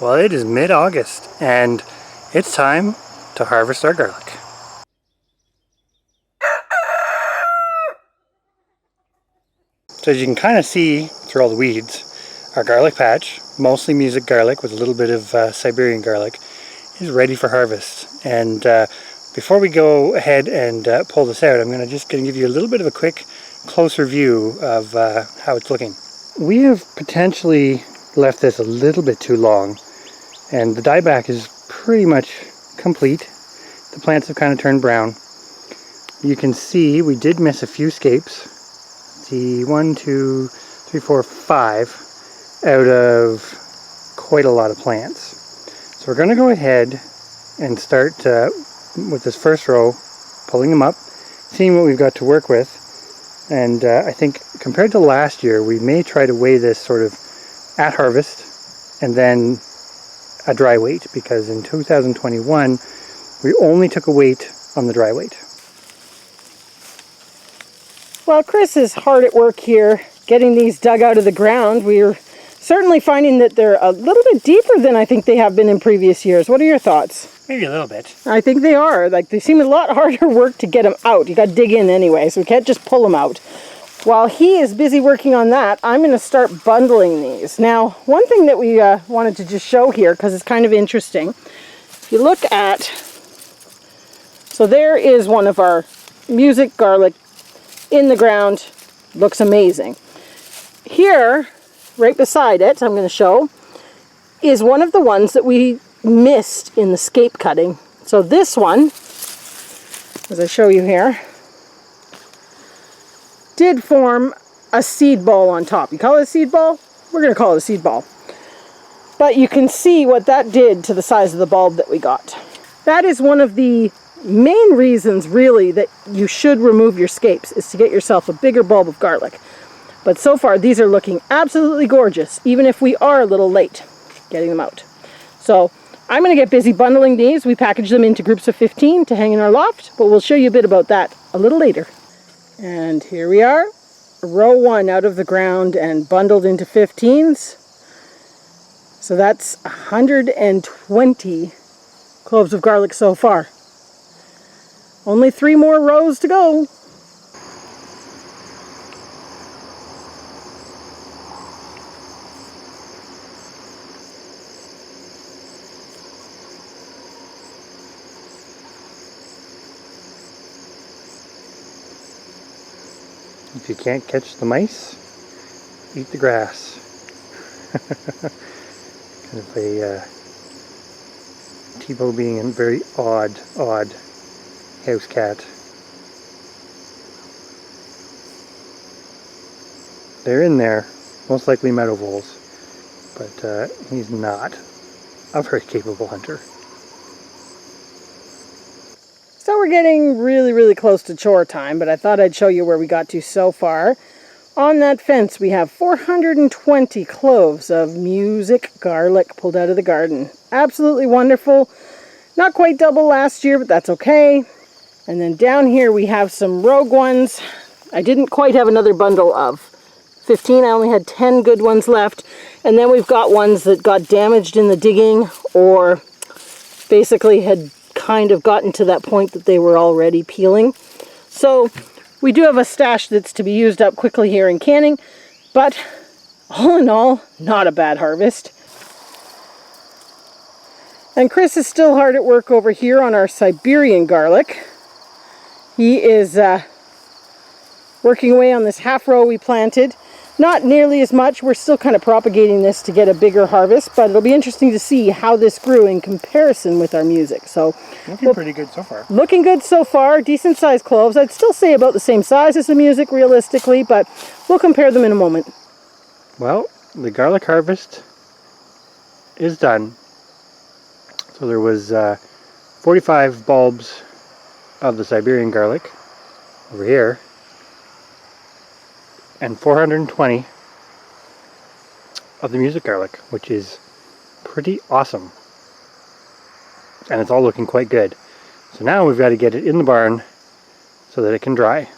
Well, it is mid-August and it's time to harvest our garlic. So as you can kind of see through all the weeds, our garlic patch, mostly music garlic with a little bit of Siberian garlic, is ready for harvest. And before we go ahead and pull this out, I'm just going to give you a little bit of a quick, closer view of how it's looking. We have potentially left this a little bit too long, and the dieback is pretty much complete. The plants have kind of turned brown. You can see we did miss a few scapes. See, 1, 2, 3, 4, 5 out of quite a lot of plants. So we're going to go ahead and start with this first row, pulling them up, seeing what we've got to work with. And I think compared to last year, we may try to weigh this sort of at harvest and then a dry weight, because in 2021 we only took a weight on the dry weight. Well, Chris is hard at work here getting these dug out of the ground. We're certainly finding that they're a little bit deeper than I think they have been in previous years. What are your thoughts? Maybe a little bit. I think they are. Like, they seem a lot harder work to get them out. You got to dig in anyway, so we can't just pull them out. While he is busy working on that, I'm going to start bundling these. Now, one thing that we wanted to just show here, because it's kind of interesting, if you look at, so there is one of our music garlic in the ground, looks amazing. Here, right beside it, I'm going to show, is one of the ones that we missed in the scape cutting. So this one, as I show you here, did form a seed ball on top. You call it a seed ball? We're going to call it a seed ball. But you can see what that did to the size of the bulb that we got. That is one of the main reasons, really, that you should remove your scapes, is to get yourself a bigger bulb of garlic. But so far, these are looking absolutely gorgeous, even if we are a little late getting them out. So I'm going to get busy bundling these. We package them into groups of 15 to hang in our loft, but we'll show you a bit about that a little later. And here we are, row 1 out of the ground and bundled into 15s. So that's 120 cloves of garlic so far. Only 3 more rows to go. If you can't catch the mice, eat the grass. Kind of a Tebow being a very odd house cat. They're in there, most likely meadow voles, but he's not a very capable hunter. So we're getting really close to chore time, but I thought I'd show you where we got to so far. On that fence we have 420 cloves of music garlic pulled out of the garden. Absolutely wonderful. Not quite double last year, but that's okay. And then down here we have some rogue ones. I didn't quite have another bundle of 15. I only had 10 good ones left. And then we've got ones that got damaged in the digging, or basically had kind of gotten to that point that they were already peeling. So we do have a stash that's to be used up quickly here in canning, but all in all, not a bad harvest. And Chris is still hard at work over here on our Siberian garlic. He is working away on this half row we planted. Not nearly as much. We're still kind of propagating this to get a bigger harvest, but it'll be interesting to see how this grew in comparison with our music. So looking pretty good so far. Looking good so far. Decent sized cloves. I'd still say about the same size as the music realistically, but we'll compare them in a moment. Well, the garlic harvest is done. So there was 45 bulbs of the Siberian garlic over here, and 420 of the music garlic, which is pretty awesome. And it's all looking quite good. So now we've got to get it in the barn so that it can dry.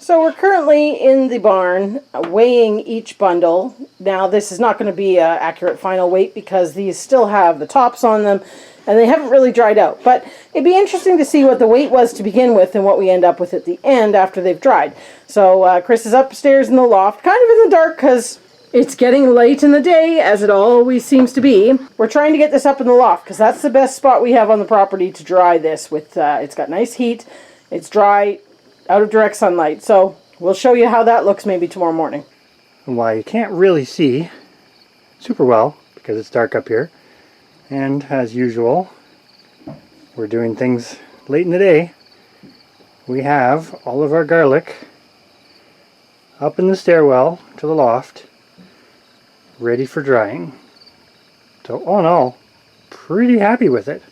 So we're currently in the barn weighing each bundle. Now this is not going to be an accurate final weight because these still have the tops on them and they haven't really dried out. But it'd be interesting to see what the weight was to begin with and what we end up with at the end after they've dried. So Chris is upstairs in the loft, kind of in the dark because it's getting late in the day, as it always seems to be. We're trying to get this up in the loft because that's the best spot we have on the property to dry this with. It's got nice heat, it's dry, out of direct sunlight. So we'll show you how that looks maybe tomorrow morning. And while you can't really see super well because it's dark up here, and as usual, we're doing things late in the day, we have all of our garlic up in the stairwell to the loft, ready for drying. So all in all, pretty happy with it.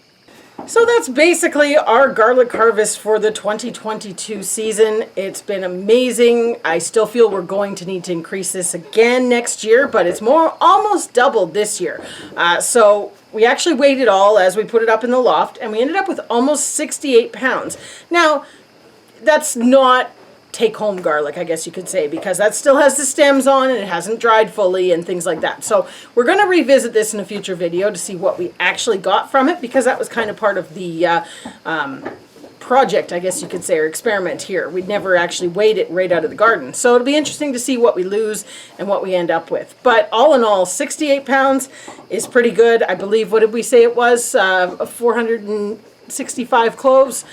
So that's basically our garlic harvest for the 2022 season. It's been amazing. I still feel we're going to need to increase this again next year, but it's almost doubled this year. So we actually weighed it all as we put it up in the loft, and we ended up with almost 68 pounds. Now, that's not take-home garlic, I guess you could say, because that still has the stems on and it hasn't dried fully and things like that. So we're going to revisit this in a future video to see what we actually got from it, because that was kind of part of the project, I guess you could say, or experiment here. We'd never actually weighed it right out of the garden. So it'll be interesting to see what we lose and what we end up with. But all in all, 68 pounds is pretty good. I believe, what did we say it was? 465 cloves.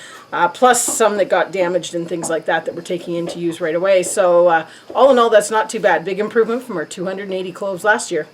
Plus some that got damaged and things like that we're taking into use right away. So all in all, that's not too bad. Big improvement from our 280 cloves last year.